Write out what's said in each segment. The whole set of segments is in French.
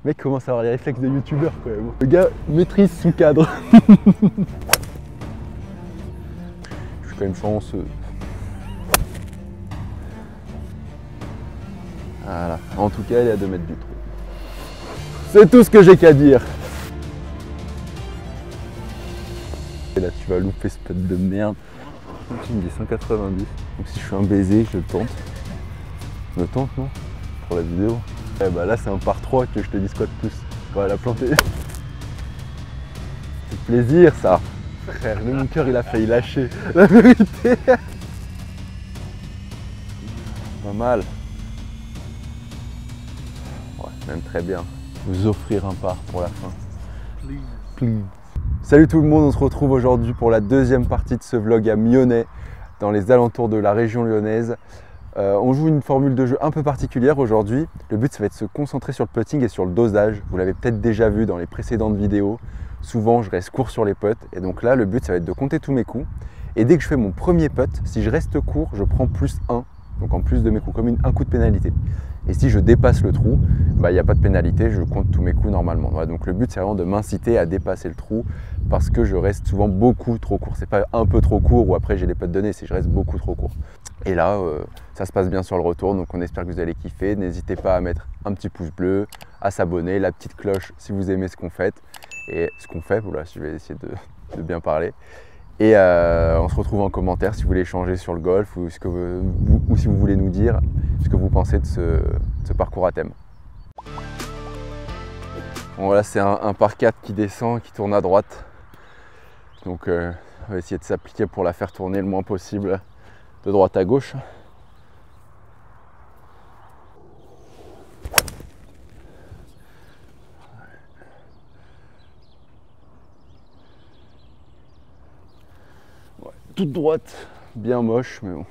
Le mec commence à avoir les réflexes de youtubeur quand même. Le gars maîtrise son cadre. Je suis quand même chanceux. Voilà. En tout cas, elle est à 2 mètres du trou. C'est tout ce que j'ai qu'à dire. Et là, tu vas louper ce putt de merde. Tu me dis 190. Donc si je suis un baiser, je le tente. Je le tente, non? Pour la vidéo. Eh bah là, c'est un par 3 que je te dis quoi de plus. On va la planter. C'est plaisir, ça. Frère, le mon cœur, il a failli lâcher. La vérité. Pas mal. Ouais, même très bien. Vous offrir un par pour la fin. Please. Salut tout le monde, on se retrouve aujourd'hui pour la deuxième partie de ce vlog à Myonnais, dans les alentours de la région lyonnaise. On joue une formule de jeu un peu particulière aujourd'hui. Le but, ça va être de se concentrer sur le putting et sur le dosage. Vous l'avez peut-être déjà vu dans les précédentes vidéos. Souvent, je reste court sur les putts. Et donc là, le but, ça va être de compter tous mes coups. Et dès que je fais mon premier putt, si je reste court, je prends plus 1. Donc en plus de mes coups, comme un coup de pénalité. Et si je dépasse le trou, il n'y a pas de pénalité, je compte tous mes coups normalement. Voilà, donc le but, c'est vraiment de m'inciter à dépasser le trou parce que je reste souvent beaucoup trop court. C'est pas un peu trop court ou après j'ai les putts donnés, c'est que je reste beaucoup trop court. Et là, ça se passe bien sur le retour, donc on espère que vous allez kiffer. N'hésitez pas à mettre un petit pouce bleu, à s'abonner, la petite cloche si vous aimez ce qu'on fait. Et ce qu'on fait, voilà, je vais essayer de bien parler. Et on se retrouve en commentaire si vous voulez échanger sur le golf ou, ou si vous voulez nous dire ce que vous pensez de ce parcours à thème. Bon, voilà, c'est un par 4 qui descend, qui tourne à droite. Donc on va essayer de s'appliquer pour la faire tourner le moins possible de droite à gauche. Ouais, toute droite, bien moche, mais bon.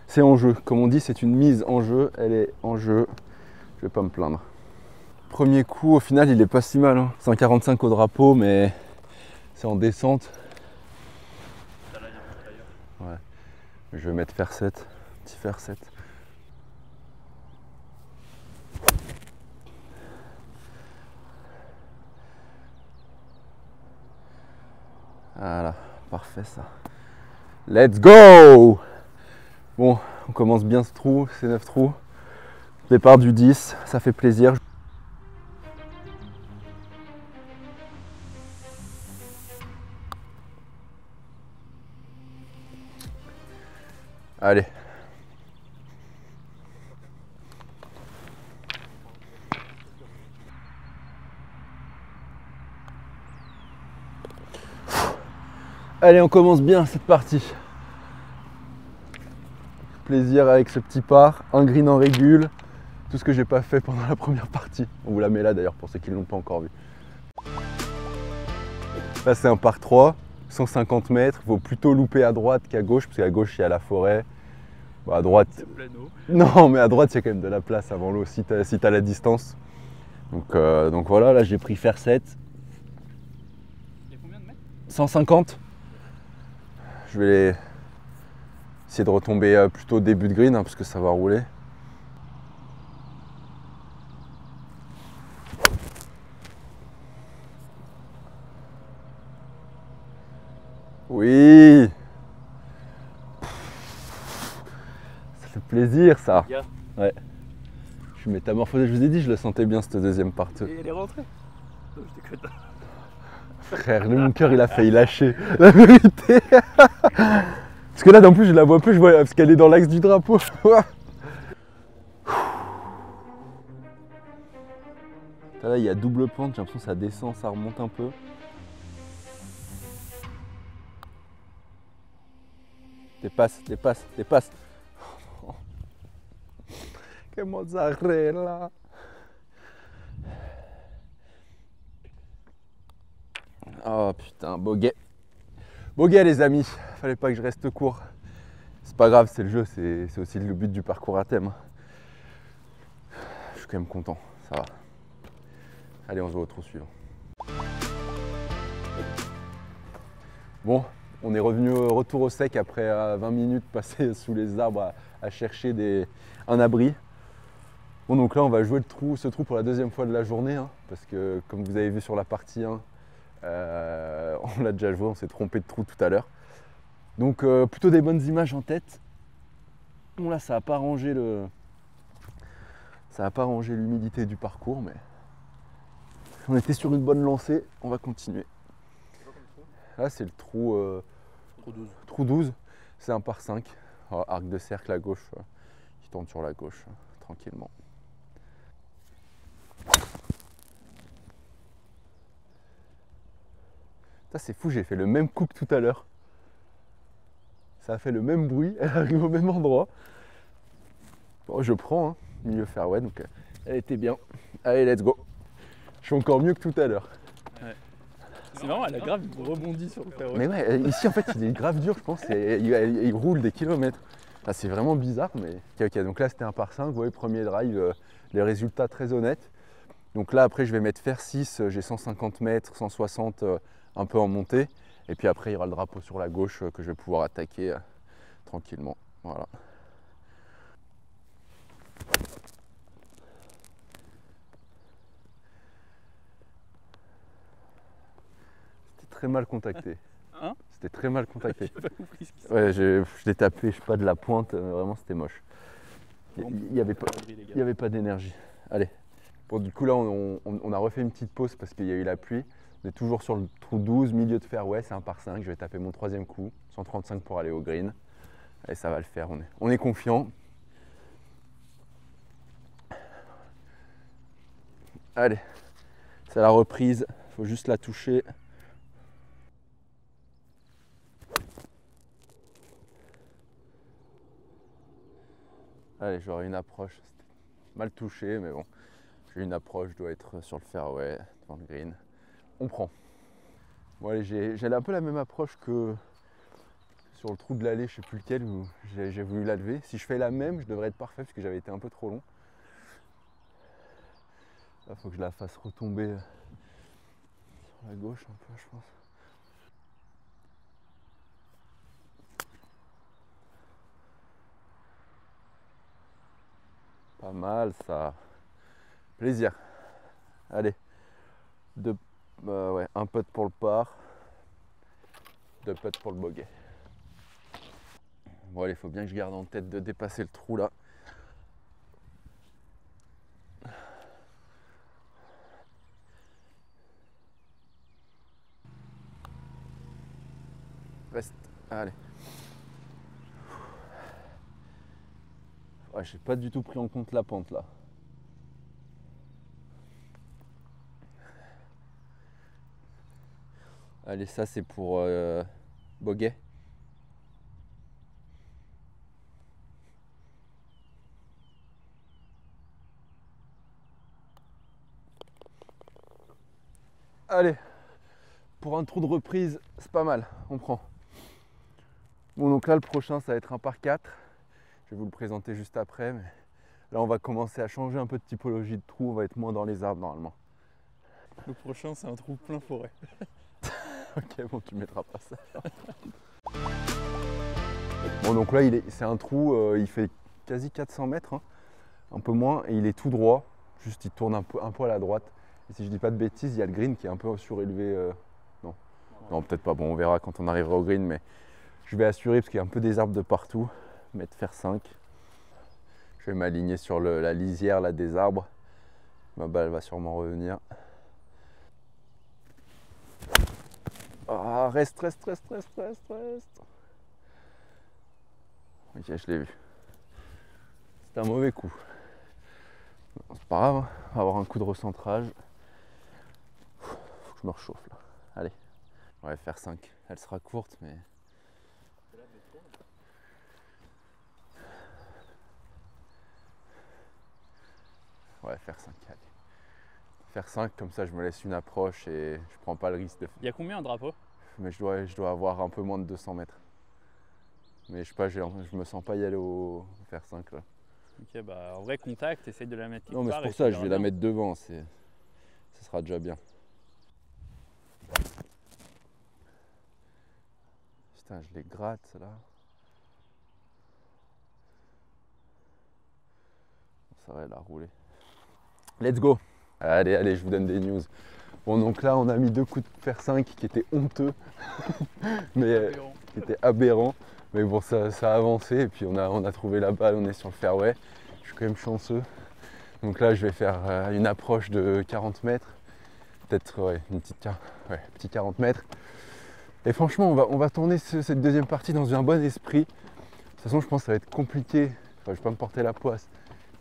C'est en jeu, comme on dit, c'est une mise en jeu, elle est en jeu, je vais pas me plaindre. Premier coup, au final, il est pas si mal, hein. 145 au drapeau, mais c'est en descente. Ouais, je vais mettre fer 7, petit fer 7. Voilà, parfait ça. Let's go! Bon, on commence bien ce trou, c'est 9 trous. Départ du 10, ça fait plaisir. Allez. Allez, on commence bien cette partie. Plaisir avec ce petit par, un green en régule, tout ce que j'ai pas fait pendant la première partie. On vous la met là d'ailleurs pour ceux qui ne l'ont pas encore vu. Là c'est un par 3, 150 mètres, il faut plutôt louper à droite qu'à gauche, parce qu'à gauche il y a la forêt. Bon, à droite. C'est plein eau. Non, mais à droite il y a quand même de la place avant l'eau si tu as la distance. Donc voilà, là j'ai pris fer 7. Il y a combien de mètres? 150. Je vais essayer de retomber plutôt au début de green, hein, parce que ça va rouler. Oui. Ça fait plaisir ça. Yeah. Ouais. Je suis métamorphosé, je vous ai dit, je le sentais bien cette deuxième partie. Et elle est rentrée. Non, je déconne. Frère, mon cœur il a failli lâcher, la vérité. Parce que là, en plus, je la vois plus, je vois, parce qu'elle est dans l'axe du drapeau. Là, il y a double pente, j'ai l'impression que ça descend, ça remonte un peu. Dépasse, dépasse, dépasse. Que mozzarella. Oh putain, bogey. Bogey les amis, fallait pas que je reste court. C'est pas grave, c'est le jeu, c'est aussi le but du parcours à thème. Je suis quand même content, ça va. Allez, on se voit au trou suivant. Bon, on est revenu retour au sec après 20 minutes passées sous les arbres à chercher un abri. Bon, donc là, on va jouer ce trou pour la deuxième fois de la journée, hein, parce que comme vous avez vu sur la partie 1, on l'a déjà joué, on s'est trompé de trou tout à l'heure. Donc plutôt des bonnes images en tête. Bon là, ça n'a pas rangé l'humidité du parcours, mais on était sur une bonne lancée, on va continuer. Là, c'est le trou, trou 12, c'est un par 5, arc de cercle à gauche, qui tourne sur la gauche, tranquillement. Ça, c'est fou, j'ai fait le même coup que tout à l'heure. Ça a fait le même bruit, elle arrive au même endroit. Bon, je prends, hein, milieu fairway, donc elle était bien. Allez, let's go. Je suis encore mieux que tout à l'heure. Ouais. C'est marrant, elle a grave rebondi sur le fairway. Mais ouais, ici en fait il est grave dur, je pense, et il roule des kilomètres. Enfin, c'est vraiment bizarre, mais ok, donc là c'était un par 5, vous voyez, premier drive, les résultats très honnêtes. Donc là après je vais mettre fer 6, j'ai 150 mètres, 160 un peu en montée, et puis après il y aura le drapeau sur la gauche que je vais pouvoir attaquer tranquillement. Voilà. C'était très mal contacté. Hein? C'était très mal contacté. J'ai pas compris ce qui s'est Ouais, je l'ai tapé, je sais pas, de la pointe, vraiment c'était moche. Il n'y avait pas d'énergie. Allez. Bon, du coup là on a refait une petite pause parce qu'il y a eu la pluie. On est toujours sur le trou 12, milieu de fairway, c'est un par 5. Je vais taper mon troisième coup, 135 pour aller au green. Et ça va le faire, on est confiant. Allez, c'est la reprise, il faut juste la toucher. Allez, j'aurai une approche, c'était mal touché, mais bon, j'ai une approche, je dois être sur le fairway, devant le green. On prend. Bon allez, j'ai un peu la même approche que sur le trou de l'allée, je sais plus lequel, où j'ai voulu la lever. Si je fais la même, je devrais être parfait parce que j'avais été un peu trop long. Là, faut que je la fasse retomber sur la gauche un peu, je pense. Pas mal ça. Plaisir. Allez. Ouais, un putt pour le par. 2 putts pour le bogey. Bon allez, il faut bien que je garde en tête de dépasser le trou là. Reste. Allez. Ouais, j'ai pas du tout pris en compte la pente là. Allez, ça c'est pour bogey. Allez, pour un trou de reprise, c'est pas mal, on prend. Bon, donc là le prochain ça va être un par 4. Je vais vous le présenter juste après, mais là on va commencer à changer un peu de typologie de trou, on va être moins dans les arbres normalement. Le prochain, c'est un trou plein forêt. Ok, bon, tu mettras pas ça. Bon, donc là c'est un trou, il fait quasi 400 mètres, hein, un peu moins, et il est tout droit, juste il tourne un poil à droite. Et si je dis pas de bêtises, il y a le green qui est un peu surélevé. Non, non peut-être pas, bon on verra quand on arrivera au green, mais je vais assurer parce qu'il y a un peu des arbres de partout. Mettre fer 5. Je vais m'aligner sur la lisière là, des arbres. Ma balle va sûrement revenir. Ah, reste. Ok, je l'ai vu. C'est un mauvais coup. C'est pas grave, hein. On va avoir un coup de recentrage. Faut que je me réchauffe là. Allez. Ouais, faire 5. Elle sera courte, mais. Ouais, faire 5. Allez. Faire 5, comme ça je me laisse une approche et je prends pas le risque de. Il y a combien un drapeau? Mais je dois avoir un peu moins de 200 mètres. Mais je sais pas, je me sens pas y aller au faire 5 là. Ok, bah en vrai, contact, essaye de la mettre. Non, mais c'est pour ça, je vais la mettre devant, ce sera déjà bien. Putain, je les gratte là. Ça va, elle a roulé. Let's go. Allez, allez, je vous donne des news. Bon, donc là, on a mis 2 coups de fer 5 qui étaient honteux, mais qui étaient aberrants. Mais bon, ça a avancé et puis on a trouvé la balle, on est sur le fairway. Je suis quand même chanceux. Donc là, je vais faire une approche de 40 mètres. Peut-être petit 40 mètres. Et franchement, on va tourner cette deuxième partie dans un bon esprit. De toute façon, je pense que ça va être compliqué. Enfin, je ne vais pas me porter la poisse.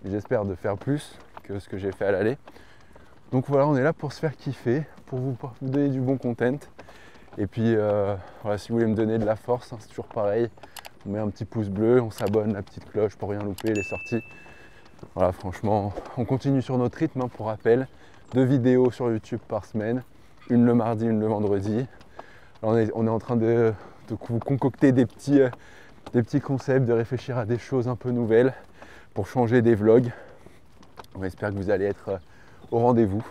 Mais j'espère de faire plus que ce que j'ai fait à l'aller. Donc voilà, on est là pour se faire kiffer, pour vous donner du bon content. Et puis voilà, si vous voulez me donner de la force, hein, c'est toujours pareil. On met un petit pouce bleu, on s'abonne, la petite cloche pour rien louper les sorties. Voilà, franchement, on continue sur notre rythme, hein, pour rappel. 2 vidéos sur YouTube par semaine, une le mardi, une le vendredi. On est en train de vous concocter des petits concepts, de réfléchir à des choses un peu nouvelles pour changer des vlogs. On espère que vous allez être au rendez-vous.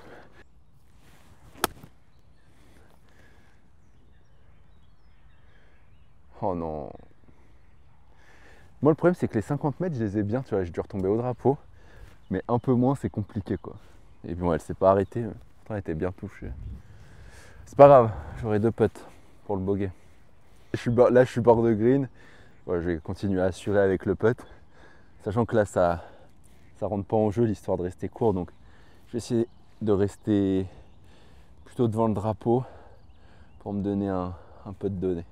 Oh non. Moi, le problème, c'est que les 50 mètres, je les ai bien, tu vois, j'ai dû retomber au drapeau. Mais un peu moins, c'est compliqué, quoi. Et puis bon, elle s'est pas arrêtée. Pourtant, elle était bien touchée. C'est pas grave, j'aurai 2 putts pour le bogey. Là, je suis bord de green. Ouais, je vais continuer à assurer avec le putt. Sachant que là, ça rentre pas en jeu, l'histoire de rester court. Donc, je vais essayer de rester plutôt devant le drapeau pour me donner un peu de données.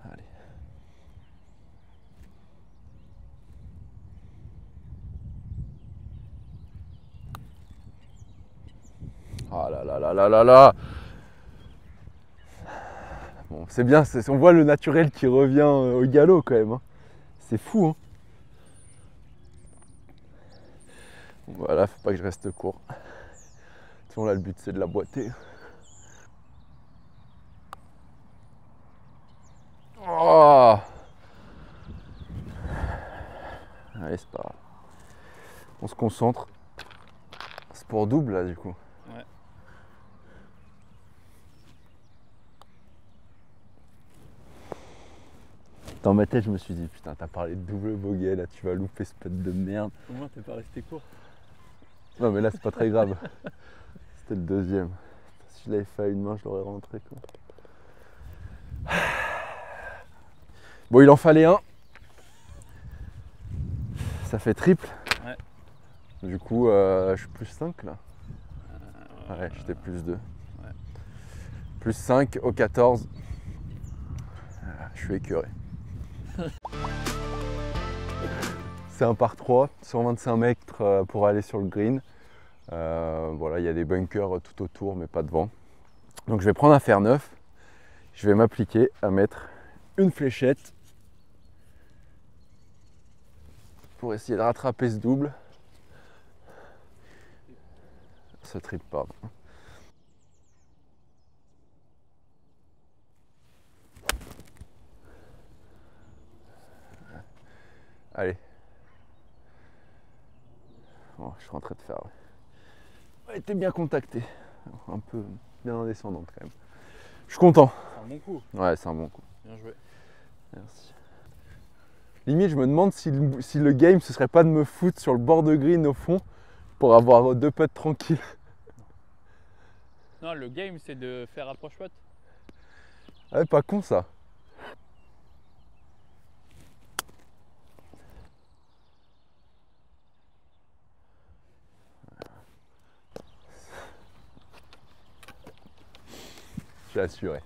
Allez. Oh là là là là là là. Bon, c'est bien, on voit le naturel qui revient au galop quand même, hein. C'est fou, hein. Voilà, faut pas que je reste court. De toute façon, là, le but, c'est de la boîter. Oh, allez, c'est pas grave. On se concentre. C'est pour double, là, du coup. Ouais. Dans ma tête, je me suis dit, putain, t'as parlé de double bogey, là, tu vas louper ce putt de merde. Au moins, t'es pas resté court. Non, mais là, c'est pas très grave. C'était le deuxième. Si je l'avais fait à une main, je l'aurais rentré, quoi. Bon, il en fallait un. Ça fait triple. Ouais. Du coup, je suis plus 5 là. Ouais, j'étais plus 2. Ouais. Plus 5 au 14. Je suis écœuré. C'est un par 3, 125 mètres pour aller sur le green. Voilà, il y a des bunkers tout autour, mais pas devant. Donc je vais prendre un fer 9. Je vais m'appliquer à mettre une fléchette pour essayer de rattraper ce double. Ce triple, pardon. Allez. Bon, je suis en train de faire. Elle était bien contactée. Un peu bien descendante quand même. Je suis content. C'est un bon coup. Ouais, c'est un bon coup. Bien joué. Merci. Limite, je me demande si le game, ce serait pas de me foutre sur le bord de green au fond pour avoir 2 putts tranquilles. Non, le game, c'est de faire approche putt. Ouais, pas con ça. J'ai assuré.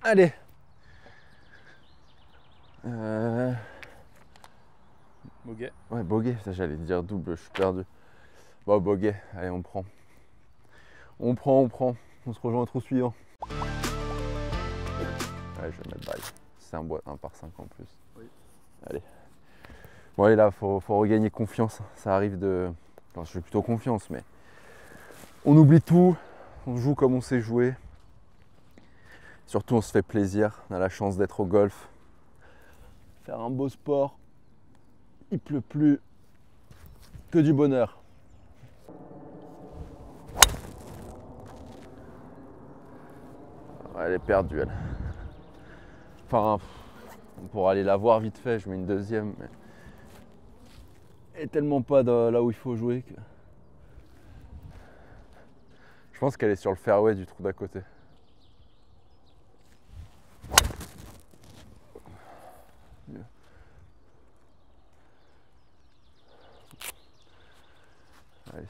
Allez. Bogey. Ouais, bogey, ça j'allais dire double, je suis perdu. Bon, bogey, allez, on prend. On prend. On se rejoint au trou suivant. Ouais, je vais mettre balle. C'est un par 5 en plus. Oui. Allez. Bon, allez, là, faut regagner confiance. Ça arrive de. Enfin, je suis plutôt confiance, mais. On oublie tout. On joue comme on sait jouer. Surtout, on se fait plaisir. On a la chance d'être au golf. Faire un beau sport. Il pleut plus. Que du bonheur. Ouais, elle est perdue, elle. Enfin, on pourra aller la voir vite fait, je mets une deuxième. Mais... elle est tellement pas là où il faut jouer que... je pense qu'elle est sur le fairway du trou d'à côté. Allez.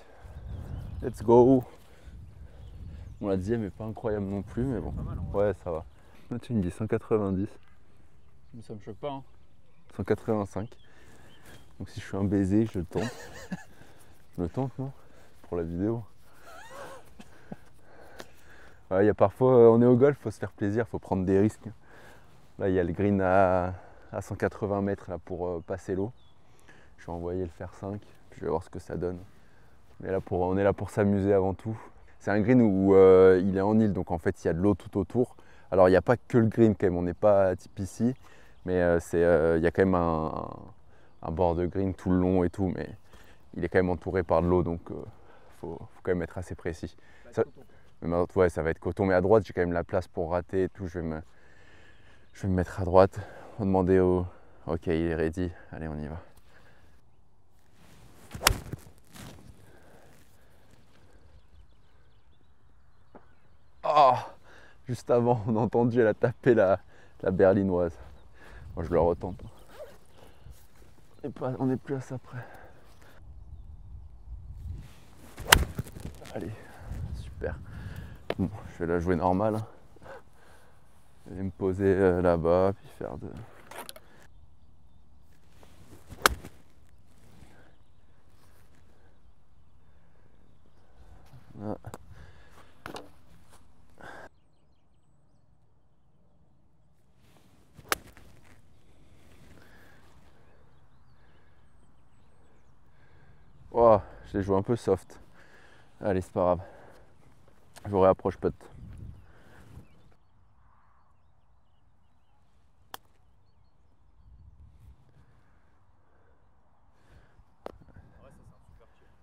Let's go. Bon, la dixième est pas incroyable non plus, mais bon. Mal, ouais, ça va. Là, tu me dis 190. Mais ça me choque pas. Hein. 185. Donc si je suis un baiser, je le tente. Je le tente, non? Pour la vidéo. Ouais, y a parfois, on est au golf, faut se faire plaisir, faut prendre des risques. Là, il y a le green à 180 mètres là, pour passer l'eau. Je vais envoyer le fer 5, puis je vais voir ce que ça donne. Mais là, on est là pour s'amuser avant tout. C'est un green où il est en île, donc en fait, il y a de l'eau tout autour. Alors, il n'y a pas que le green quand même, on n'est pas type ici, mais il y a quand même un bord de green tout le long et tout, mais il est quand même entouré par de l'eau, donc faut quand même être assez précis. Ouais, ça va être coton, mais à droite, j'ai quand même la place pour rater et tout. Je vais me mettre à droite. On va demander au... ok, il est ready. Allez, on y va. Oh, juste avant, on a entendu, elle a tapé la berlinoise. Moi, je le retente. On n'est plus à ça près. Allez, super. Bon, je vais la jouer normale. Hein. Je vais me poser là-bas, puis faire de... Ah. Oh, je l'ai joué un peu soft. Allez, c'est pas grave. Je vous réapproche putt.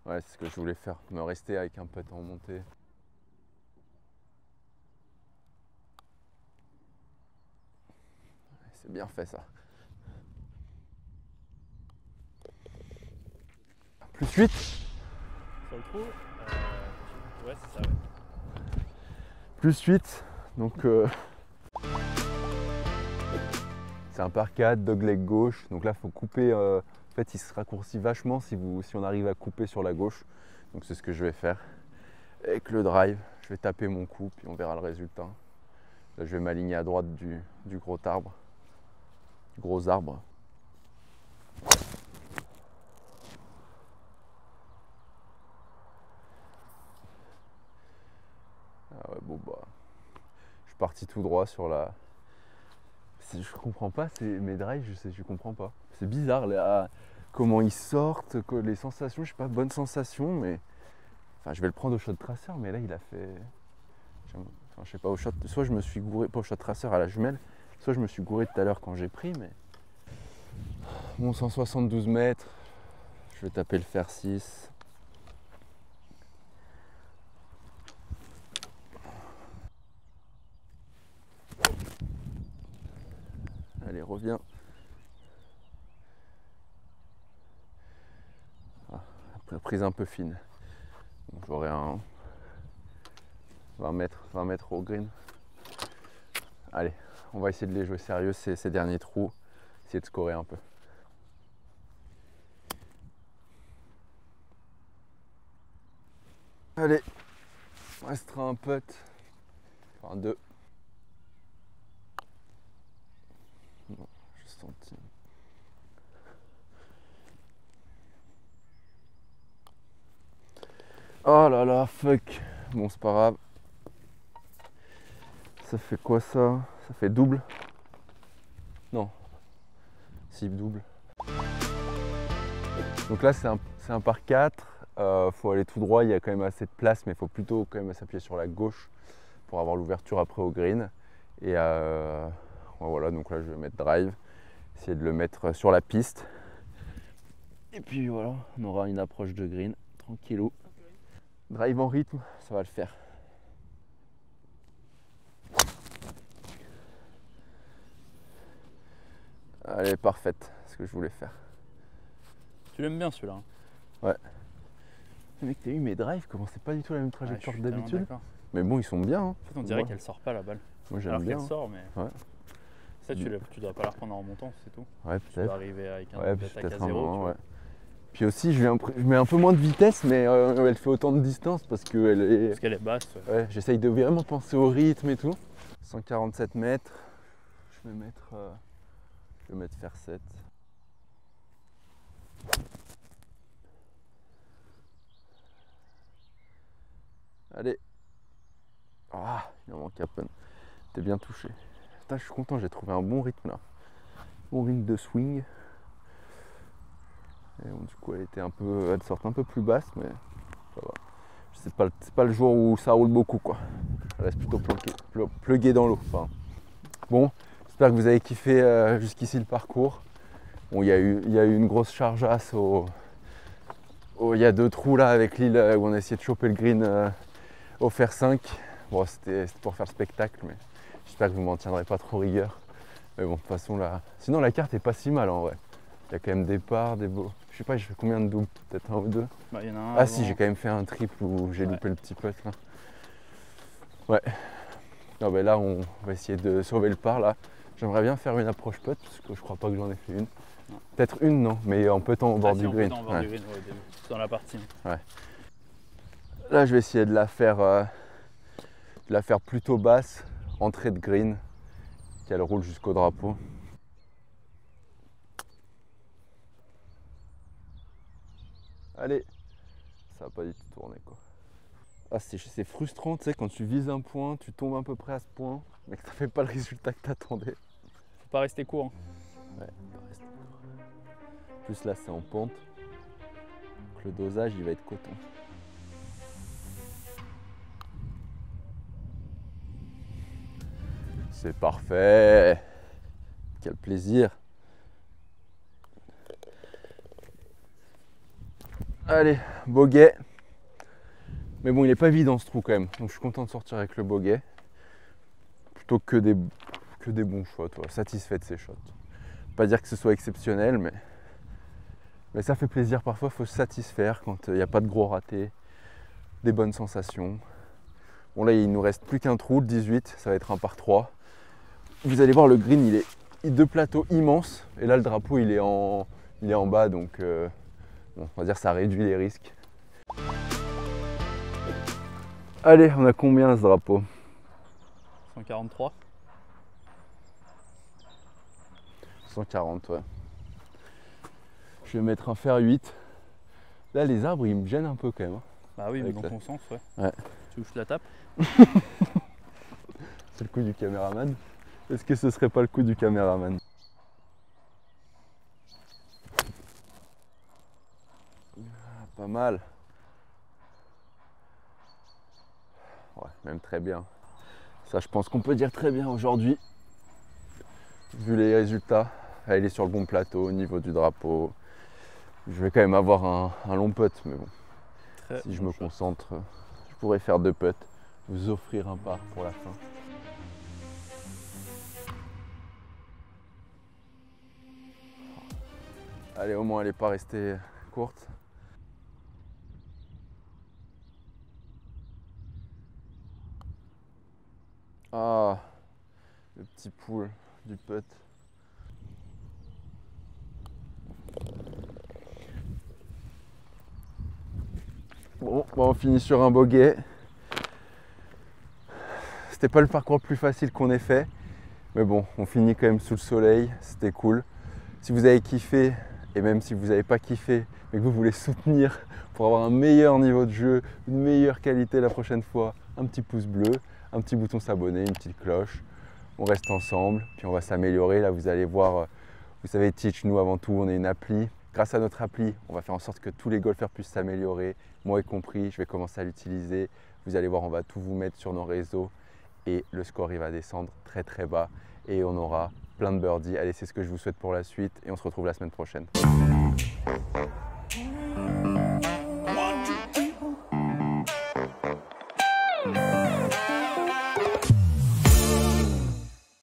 Ouais, c'est ce que je voulais faire, me rester avec un putt en montée. C'est bien fait ça. Plus 8. Sur le trou ouais, c'est ça, ouais. Plus 8. Donc c'est un par 4, dogleg gauche. Donc là, il faut couper. En fait, il se raccourcit vachement si on arrive à couper sur la gauche. Donc c'est ce que je vais faire. Avec le drive, je vais taper mon coup, puis on verra le résultat. Là, je vais m'aligner à droite du gros arbre. Du gros arbre. Ah ouais, bon bah. Je suis parti tout droit sur la. Je comprends pas, mes drives, je comprends pas. C'est bizarre là, comment ils sortent, les sensations, je sais pas, bonne sensation, mais. Enfin, je vais le prendre au shot tracer, mais là il a fait. Enfin, je sais pas, au shot. Soit je me suis gouré, pas au shot tracer à la jumelle, soit je me suis gouré tout à l'heure quand j'ai pris, mais. Bon, 172 mètres, je vais taper le fer 6. Allez, reviens. Ah, prise un peu fine. J'aurai un 20 mètres au green. Allez, on va essayer de les jouer sérieux ces derniers trous. Essayer de scorer un peu. Allez, il restera un putt. Enfin 2. Non, juste senti. Oh là là, fuck. Bon, c'est pas grave. Ça fait quoi ça? Ça fait double? Non. Si, double. Donc là, c'est un par 4. Faut aller tout droit, il y a quand même assez de place, mais il faut plutôt quand même s'appuyer sur la gauche pour avoir l'ouverture après au green. Et voilà, donc là, je vais mettre drive. Essayer de le mettre sur la piste. Et puis voilà, on aura une approche de green, tranquillou. Drive en rythme, ça va le faire. Allez, parfaite, c'est ce que je voulais faire. Tu l'aimes bien celui-là. Ouais. Mec, t'as eu mes drives, comment c'est pas du tout la même trajectoire que d'habitude. Mais bon, ils sont bien. Hein. En fait, on dirait qu'elle sort pas la balle. Moi j'aime alors bien. qu'elle sort, mais. Ouais. Ça, tu dois pas la reprendre en remontant, c'est tout. Ouais, peut-être. Tu dois arriver avec un attaque à 0. Moment, ouais. Puis aussi, je mets un peu moins de vitesse, mais elle fait autant de distance parce qu'elle est. Parce qu'elle est basse. Ouais, j'essaye de vraiment penser au rythme et tout. 147 mètres. Je vais mettre faire 7. Allez. Ah, il en manque à peine. T'es bien touché. Putain, je suis content, j'ai trouvé un bon rythme là. Bon rythme de swing. Et bon, du coup, elle sort un peu plus basse, mais ça va. C'est pas le jour où ça roule beaucoup, quoi. Elle reste plutôt pluguée dans l'eau. Enfin. Bon, j'espère que vous avez kiffé jusqu'ici le parcours. Bon, il y a eu une grosse chargeasse il y a 2 trous là avec l'île où on a essayé de choper le green au fer 5. Bon, c'était pour faire le spectacle, mais j'espère que vous m'en tiendrez pas trop rigueur. Mais bon, de toute façon là. Sinon la carte est pas si mal en vrai. Il y a quand même des parts, des beaux. Je sais pas, j'ai fait combien de doubles? Peut-être 1 ou 2. Bah, y en a un ah avant. Si, j'ai quand même fait un triple où j'ai loupé le petit putt là. Ouais. Non, bah, là on va essayer de sauver le par là. J'aimerais bien faire une approche putt parce que je crois pas que j'en ai fait une. Peut-être une, non, mais en puttant au bord du green. En bord du green, ouais, dans la partie. Ouais. Là je vais essayer de la faire plutôt basse, entrée de green, qu'elle roule jusqu'au drapeau. Allez, ça va pas du tout tourner quoi. Ah, c'est frustrant, tu sais, quand tu vises un point, tu tombes à peu près à ce point, mais que ça fait pas le résultat que t'attendais. Faut pas rester court. Ouais, faut pas rester court. En plus là c'est en pente, donc le dosage il va être coton. C'est parfait. Quel plaisir. Allez, bogey. Mais bon, il n'est pas évident ce trou quand même. Donc je suis content de sortir avec le bogey. Plutôt que des bons shots. Satisfait de ces shots. Pas dire que ce soit exceptionnel, mais ça fait plaisir. Parfois, il faut se satisfaire quand il n'y a pas de gros ratés. Des bonnes sensations. Bon là, il nous reste plus qu'un trou, le 18. Ça va être un par 3. Vous allez voir, le green, il est de plateau immense. Et là, le drapeau, il est en bas. Donc, bon, on va dire que ça réduit les risques. Allez, on a combien ce drapeau? 143. 140, ouais. Je vais mettre un fer 8. Là, les arbres, ils me gênent un peu quand même. Bah oui, mais dans ton sens, ouais. Tu veux que je la tape? C'est le coup du caméraman. Est-ce que ce serait pas le coup du caméraman? Pas mal. Ouais, même très bien. Ça, je pense qu'on peut dire très bien aujourd'hui. Vu les résultats, elle est sur le bon plateau au niveau du drapeau. Je vais quand même avoir un long putt, mais bon. Si je me concentre, je pourrais faire 2 putts. Vous offrir un par pour la fin. Allez, au moins elle n'est pas restée courte. Ah, le petit pool du putt. Bon, on finit sur un bogey. C'était pas le parcours le plus facile qu'on ait fait, mais bon, on finit quand même sous le soleil, c'était cool. Si vous avez kiffé, et même si vous n'avez pas kiffé, mais que vous voulez soutenir pour avoir un meilleur niveau de jeu, une meilleure qualité la prochaine fois, un petit pouce bleu, un petit bouton s'abonner, une petite cloche. On reste ensemble, puis on va s'améliorer. Là, vous allez voir, vous savez, Teach, nous avant tout, on est une appli. Grâce à notre appli, on va faire en sorte que tous les golfeurs puissent s'améliorer, moi y compris. Je vais commencer à l'utiliser. Vous allez voir, on va tout vous mettre sur nos réseaux et le score, il va descendre très très bas et on aura plein de birdies. Allez, c'est ce que je vous souhaite pour la suite et on se retrouve la semaine prochaine.